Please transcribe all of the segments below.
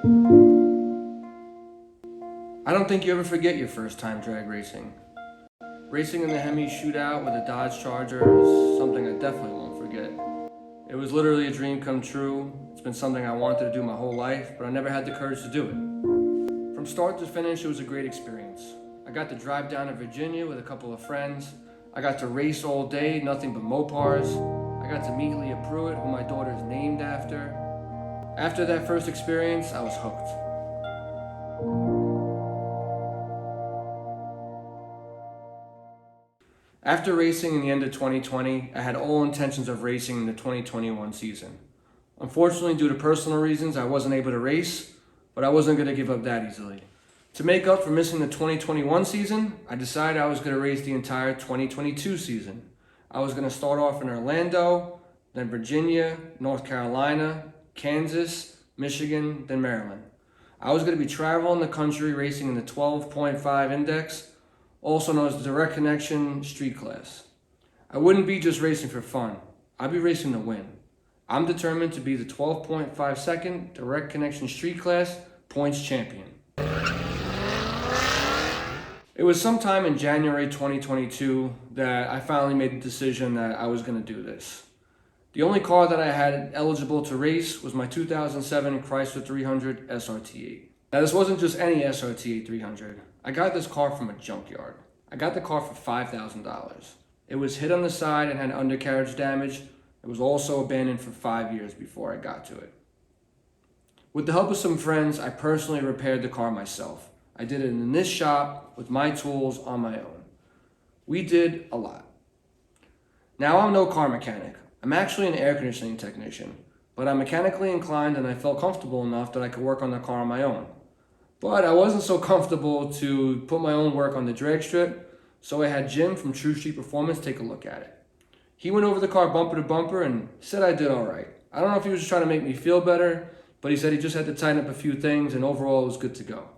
I don't think you ever forget your first time drag racing. Racing in the Hemi Shootout with a Dodge Charger is something I definitely won't forget. It was literally a dream come true. It's been something I wanted to do my whole life, but I never had the courage to do it. From start to finish, it was a great experience. I got to drive down to Virginia with a couple of friends. I got to race all day, nothing but Mopars. I got to meet Leah Pruitt, who my daughter is named after. After that first experience, I was hooked. After racing in the end of 2020, I had all intentions of racing in the 2021 season. Unfortunately, due to personal reasons, I wasn't able to race, but I wasn't going to give up that easily. To make up for missing the 2021 season, I decided I was going to race the entire 2022 season. I was going to start off in Orlando, then Virginia, North Carolina, Kansas, Michigan, then Maryland. I was going to be traveling the country racing in the 12.5 index, also known as the direct connection street class. I wouldn't be just racing for fun. I'd be racing to win. I'm determined to be the 12.5 second direct connection street class points champion. It was sometime in January 2022 that I finally made the decision that I was going to do this. The only car that I had eligible to race was my 2007 Chrysler 300 SRT-8. Now this wasn't just any SRT-8 300. I got this car from a junkyard. I got the car for $5,000. It was hit on the side and had undercarriage damage. It was also abandoned for 5 years before I got to it. With the help of some friends, I personally repaired the car myself. I did it in this shop with my tools on my own. We did a lot. Now I'm no car mechanic. I'm actually an air conditioning technician, but I'm mechanically inclined and I felt comfortable enough that I could work on the car on my own. But I wasn't so comfortable to put my own work on the drag strip, so I had Jim from True Street Performance take a look at it. He went over the car bumper to bumper and said I did all right. I don't know if he was just trying to make me feel better, but he said he just had to tighten up a few things and overall it was good to go.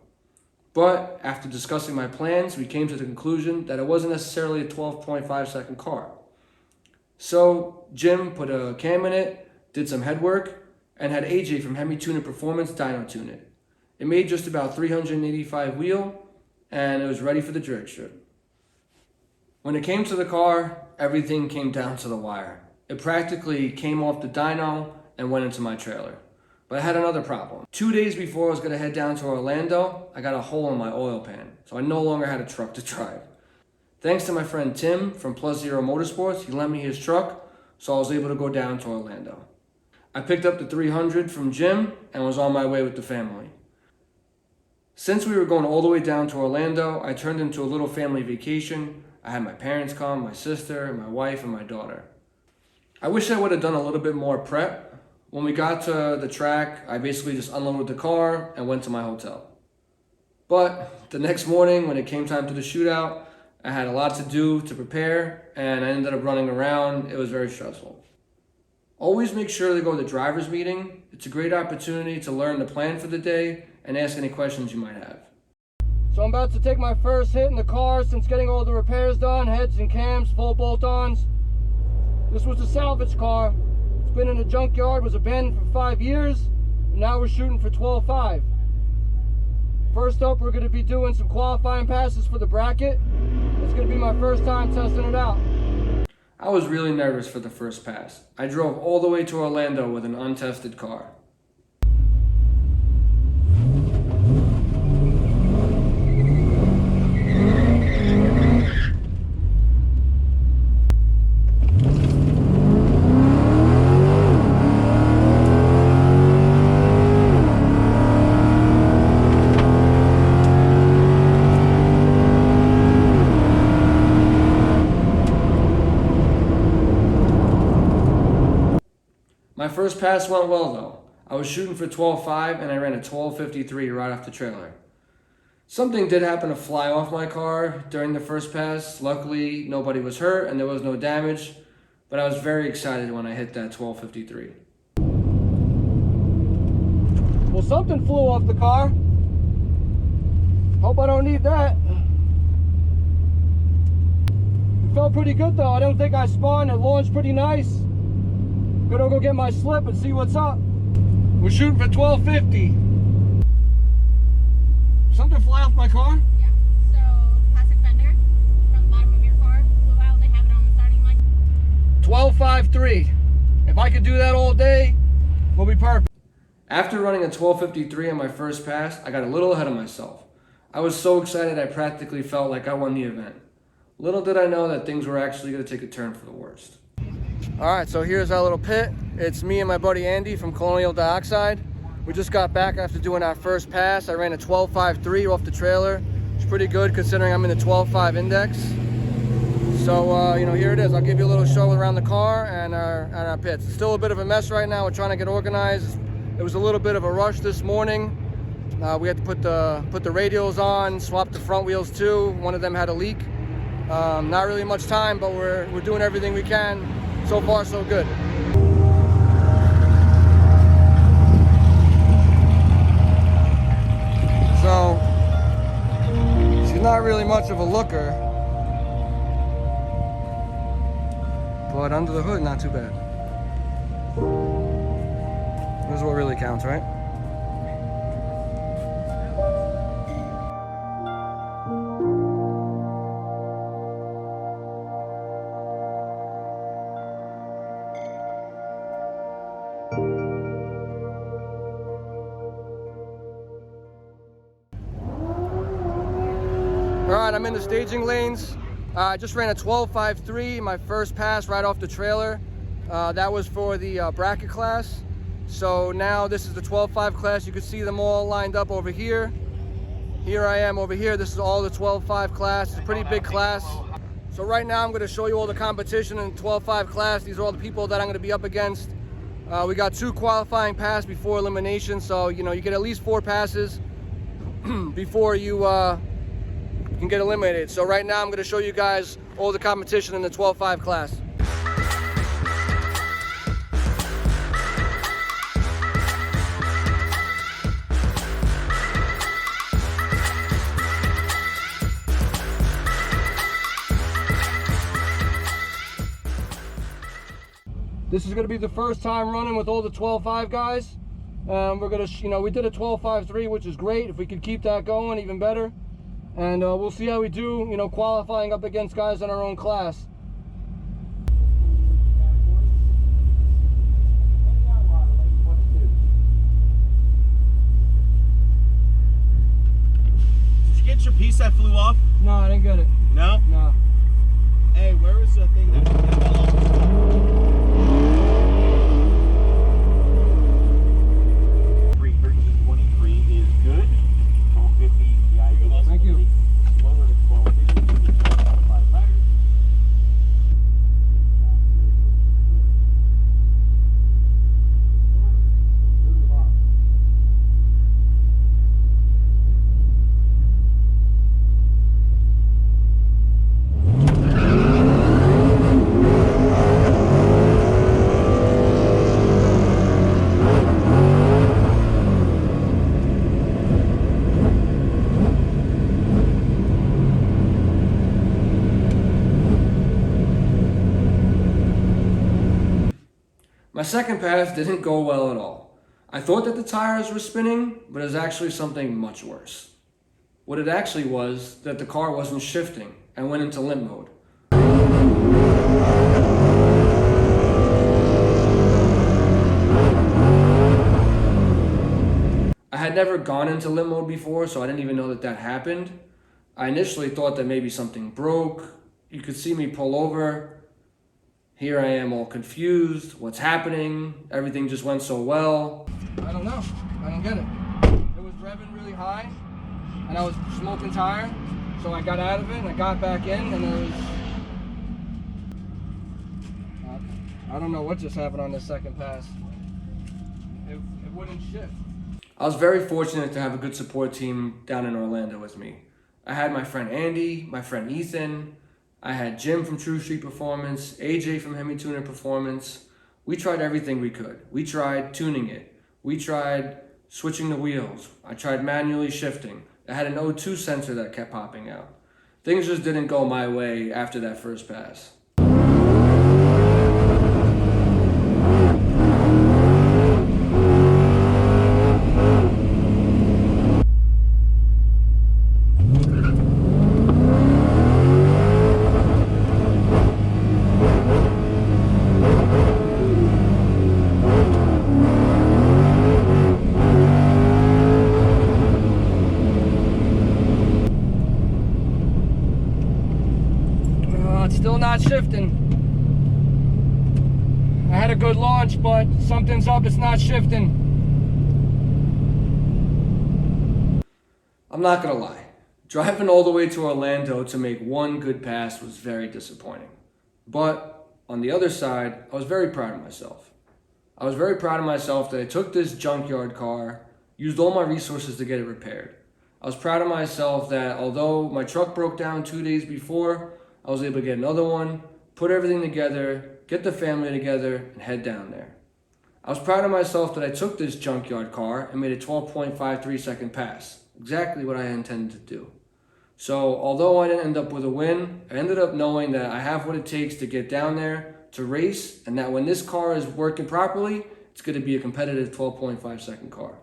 But after discussing my plans, we came to the conclusion that it wasn't necessarily a 12.5 second car. So Jim put a cam in it, did some head work, and had AJ from Hemi Tuner Performance dyno tune it. It made just about 385 wheel, and it was ready for the drag strip. When it came to the car, everything came down to the wire. It practically came off the dyno and went into my trailer. But I had another problem. 2 days before I was going to head down to Orlando, I got a hole in my oil pan, so I no longer had a truck to drive. Thanks to my friend Tim from Plus Zero Motorsports, he lent me his truck, so I was able to go down to Orlando. I picked up the 300 from Jim and was on my way with the family. Since we were going all the way down to Orlando, I turned into a little family vacation. I had my parents come, my sister, my wife, and my daughter. I wish I would have done a little bit more prep. When we got to the track, I basically just unloaded the car and went to my hotel. But the next morning, when it came time to the shootout, I had a lot to do to prepare, and I ended up running around. It was very stressful. Always make sure to go to the driver's meeting. It's a great opportunity to learn the plan for the day and ask any questions you might have. So I'm about to take my first hit in the car since getting all the repairs done, heads and cams, full bolt-ons. This was a salvage car. It's been in a junkyard, was abandoned for 5 years, and now we're shooting for 12.5. First up, we're going to be doing some qualifying passes for the bracket. It's going to be my first time testing it out. I was really nervous for the first pass. I drove all the way to Orlando with an untested car. My first pass went well though. I was shooting for 12.5 and I ran a 12.53 right off the trailer. Something did happen to fly off my car during the first pass. Luckily, nobody was hurt and there was no damage, but I was very excited when I hit that 12.53. Well, something flew off the car. Hope I don't need that. It felt pretty good though. I don't think I spun. It launched pretty nice. Gonna go get my slip and see what's up. We're shooting for 12.50. something fly off my car? Yeah. So plastic fender from the bottom of your car flew out. They have it on the starting line. 12.53. If I could do that all day, we'll be perfect. After running a 12.53 on my first pass, I got a little ahead of myself. I was so excited I practically felt like I won the event. Little did I know that things were actually going to take a turn for the worst. Alright, so here's our little pit. It's me and my buddy Andy from Colonial Dioxide. We just got back after doing our first pass. I ran a 12.53 off the trailer. It's pretty good considering I'm in the 12.5 index. So, you know, here it is. I'll give you a little show around the car and our pits. It's still a bit of a mess right now. We're trying to get organized. It was a little bit of a rush this morning. We had to put the radials on, swap the front wheels too. One of them had a leak. Not really much time, but we're doing everything we can. So far, so good. So, she's not really much of a looker, but under the hood, not too bad. This is what really counts, right? Alright, I'm in the staging lanes. I just ran a 12.53, my first pass right off the trailer. That was for the bracket class. So now this is the 12.5 class. You can see them all lined up over here. Here I am over here. This is all the 12.5 class. It's a pretty big class. So right now I'm going to show you all the competition in the 12.5 class. These are all the people that I'm going to be up against. We got 2 qualifying passes before elimination. So, you know, you get at least 4 passes before you can get eliminated. So right now I'm going to show you guys all the competition in the 12.5 class. This is going to be the first time running with all the 12.5 guys. We're going to, you know, we did a 12.53, which is great. If we could keep that going, even better. And we'll see how we do, you know, qualifying up against guys in our own class. Did you get your piece that flew off? No, I didn't get it. No? No. Hey, where was the thing that fell off? 323 is good. 1250, yeah, Thank you. Lower to 1250, 5 tires. My second pass didn't go well at all. I thought that the tires were spinning, but it was actually something much worse. What it actually was that the car wasn't shifting and went into limp mode. I had never gone into limp mode before, so I didn't even know that that happened. I initially thought that maybe something broke. You could see me pull over. Here I am all confused. What's happening? Everything just went so well. I don't know. I don't get it. It was revving really high and I was smoking tire. So I got out of it and I got back in and it was... I don't know what just happened on this second pass. It wouldn't shift. I was very fortunate to have a good support team down in Orlando with me. I had my friend Andy, my friend Ethan, I had Jim from True Street Performance, AJ from Hemi Tuner Performance. We tried everything we could. We tried tuning it. We tried switching the wheels. I tried manually shifting. I had an O2 sensor that kept popping out. Things just didn't go my way after that first pass. shifting. I had a good launch, but something's up, it's not shifting. I'm not gonna lie. Driving all the way to Orlando to make one good pass was very disappointing. But on the other side, I was very proud of myself. I was very proud of myself that I took this junkyard car, used all my resources to get it repaired. I was proud of myself that although my truck broke down 2 days before, I was able to get another one, put everything together, get the family together, and head down there. I was proud of myself that I took this junkyard car and made a 12.53 second pass. Exactly what I intended to do. So although I didn't end up with a win, I ended up knowing that I have what it takes to get down there, to race, and that when this car is working properly, it's going to be a competitive 12.5 second car.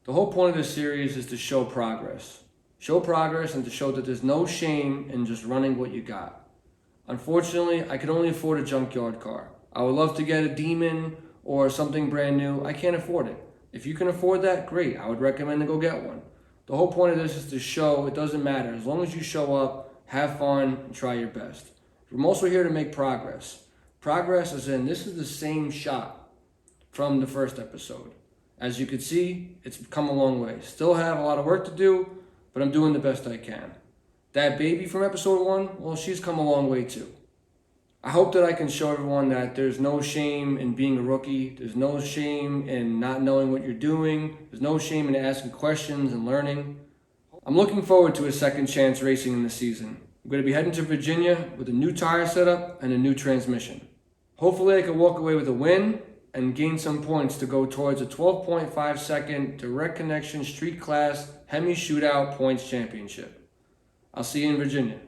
The whole point of this series is to show progress. Show progress and to show that there's no shame in just running what you got. Unfortunately, I could only afford a junkyard car. I would love to get a Demon or something brand new. I can't afford it. If you can afford that, great. I would recommend to go get one. The whole point of this is to show it doesn't matter. As long as you show up, have fun, and try your best. I'm also here to make progress. Progress is in, this is the same shot from the first episode. As you can see, it's come a long way. Still have a lot of work to do, but I'm doing the best I can. That baby from episode 1, well, she's come a long way too. I hope that I can show everyone that there's no shame in being a rookie. There's no shame in not knowing what you're doing. There's no shame in asking questions and learning. I'm looking forward to a second chance racing in the season. I'm going to be heading to Virginia with a new tire setup and a new transmission. Hopefully I can walk away with a win and gain some points to go towards a 12.5 second direct connection street class Hemi Shootout points championship. I'll see you in Virginia.